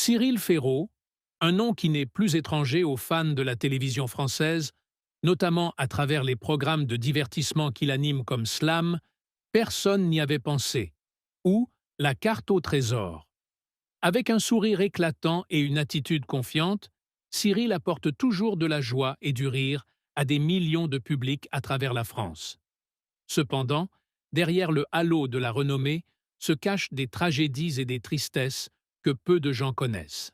Cyril Ferraud, un nom qui n'est plus étranger aux fans de la télévision française, notamment à travers les programmes de divertissement qu'il anime comme Slam, personne n'y avait pensé, ou La carte au trésor. Avec un sourire éclatant et une attitude confiante, Cyril apporte toujours de la joie et du rire à des millions de publics à travers la France. Cependant, derrière le halo de la renommée se cachent des tragédies et des tristesses que peu de gens connaissent.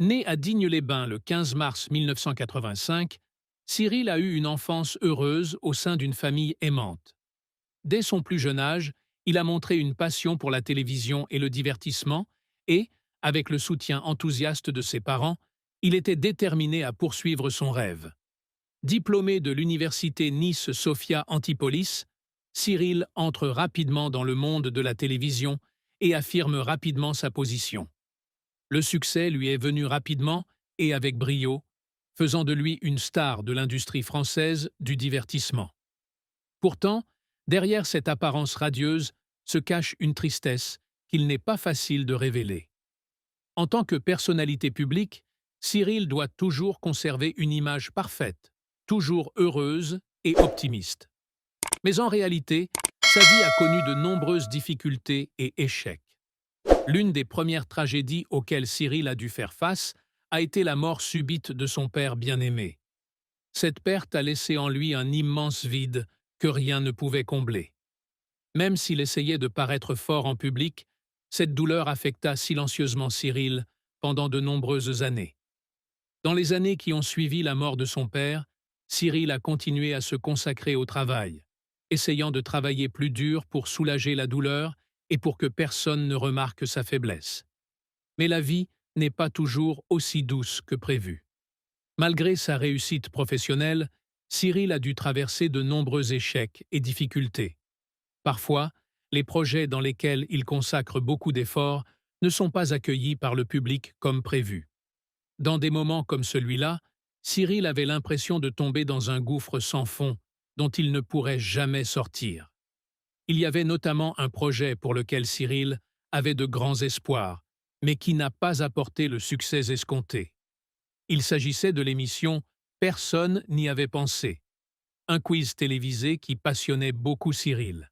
Né à Digne-les-Bains le 15 mars 1985, Cyril a eu une enfance heureuse au sein d'une famille aimante. Dès son plus jeune âge, il a montré une passion pour la télévision et le divertissement et, avec le soutien enthousiaste de ses parents, il était déterminé à poursuivre son rêve. Diplômé de l'université Nice-Sophia Antipolis, Cyril entre rapidement dans le monde de la télévision et affirme rapidement sa position. Le succès lui est venu rapidement et avec brio, faisant de lui une star de l'industrie française du divertissement. Pourtant, derrière cette apparence radieuse se cache une tristesse qu'il n'est pas facile de révéler. En tant que personnalité publique, Cyril doit toujours conserver une image parfaite, toujours heureuse et optimiste. Mais en réalité, sa vie a connu de nombreuses difficultés et échecs. L'une des premières tragédies auxquelles Cyril a dû faire face a été la mort subite de son père bien-aimé. Cette perte a laissé en lui un immense vide que rien ne pouvait combler. Même s'il essayait de paraître fort en public, cette douleur affecta silencieusement Cyril pendant de nombreuses années. Dans les années qui ont suivi la mort de son père, Cyril a continué à se consacrer au travail, essayant de travailler plus dur pour soulager la douleur et pour que personne ne remarque sa faiblesse. Mais la vie n'est pas toujours aussi douce que prévu. Malgré sa réussite professionnelle, Cyril a dû traverser de nombreux échecs et difficultés. Parfois, les projets dans lesquels il consacre beaucoup d'efforts ne sont pas accueillis par le public comme prévu. Dans des moments comme celui-là, Cyril avait l'impression de tomber dans un gouffre sans fond dont il ne pourrait jamais sortir. Il y avait notamment un projet pour lequel Cyril avait de grands espoirs, mais qui n'a pas apporté le succès escompté. Il s'agissait de l'émission Personne n'y avait pensé, un quiz télévisé qui passionnait beaucoup Cyril.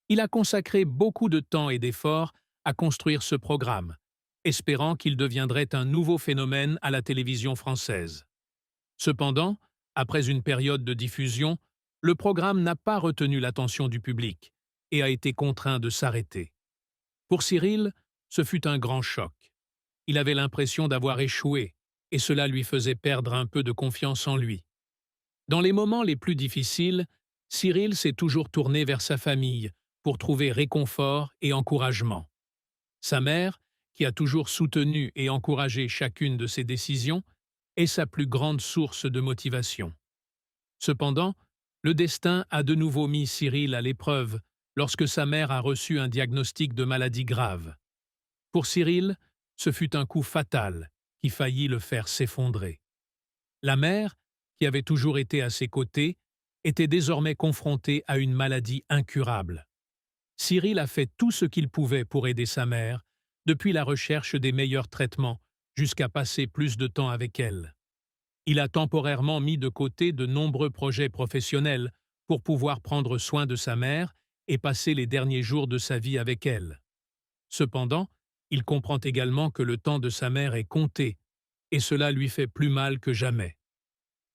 Il a consacré beaucoup de temps et d'efforts à construire ce programme, espérant qu'il deviendrait un nouveau phénomène à la télévision française. Cependant, après une période de diffusion, le programme n'a pas retenu l'attention du public et a été contraint de s'arrêter. Pour Cyril, ce fut un grand choc. Il avait l'impression d'avoir échoué et cela lui faisait perdre un peu de confiance en lui. Dans les moments les plus difficiles, Cyril s'est toujours tourné vers sa famille pour trouver réconfort et encouragement. Sa mère, qui a toujours soutenu et encouragé chacune de ses décisions, est sa plus grande source de motivation. Cependant, le destin a de nouveau mis Cyril à l'épreuve lorsque sa mère a reçu un diagnostic de maladie grave. Pour Cyril, ce fut un coup fatal qui faillit le faire s'effondrer. La mère, qui avait toujours été à ses côtés, était désormais confrontée à une maladie incurable. Cyril a fait tout ce qu'il pouvait pour aider sa mère, depuis la recherche des meilleurs traitements jusqu'à passer plus de temps avec elle. Il a temporairement mis de côté de nombreux projets professionnels pour pouvoir prendre soin de sa mère et passer les derniers jours de sa vie avec elle. Cependant, il comprend également que le temps de sa mère est compté, et cela lui fait plus mal que jamais.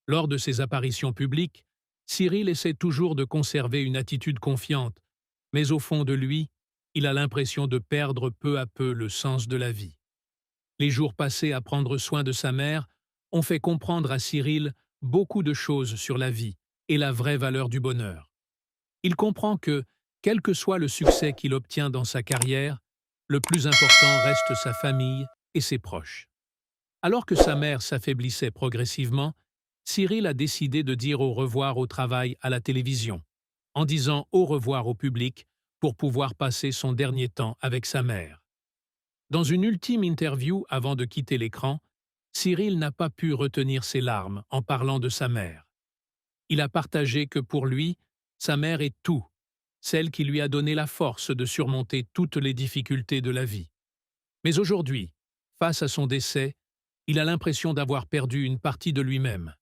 Lors de ses apparitions publiques, Cyril essaie toujours de conserver une attitude confiante, mais au fond de lui, il a l'impression de perdre peu à peu le sens de la vie. Les jours passés à prendre soin de sa mère ont fait comprendre à Cyril beaucoup de choses sur la vie et la vraie valeur du bonheur. Il comprend que, quel que soit le succès qu'il obtient dans sa carrière, le plus important reste sa famille et ses proches. Alors que sa mère s'affaiblissait progressivement, Cyril a décidé de dire au revoir au travail à la télévision, en disant au revoir au public pour pouvoir passer son dernier temps avec sa mère. Dans une ultime interview avant de quitter l'écran, Cyril n'a pas pu retenir ses larmes en parlant de sa mère. Il a partagé que pour lui, sa mère est tout, celle qui lui a donné la force de surmonter toutes les difficultés de la vie. Mais aujourd'hui, Face à son décès, il a l'impression d'avoir perdu une partie de lui-même.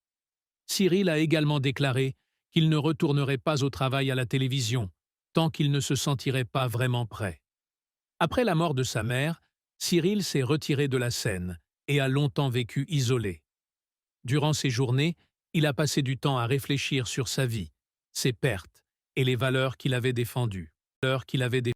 Cyril a également déclaré qu'il ne retournerait pas au travail à la télévision tant qu'il ne se sentirait pas vraiment prêt. Après la mort de sa mère, Cyril s'est retiré de la scène et a longtemps vécu isolé. Durant ces journées, il a passé du temps à réfléchir sur sa vie, ses pertes et les valeurs qu'il avait défendues.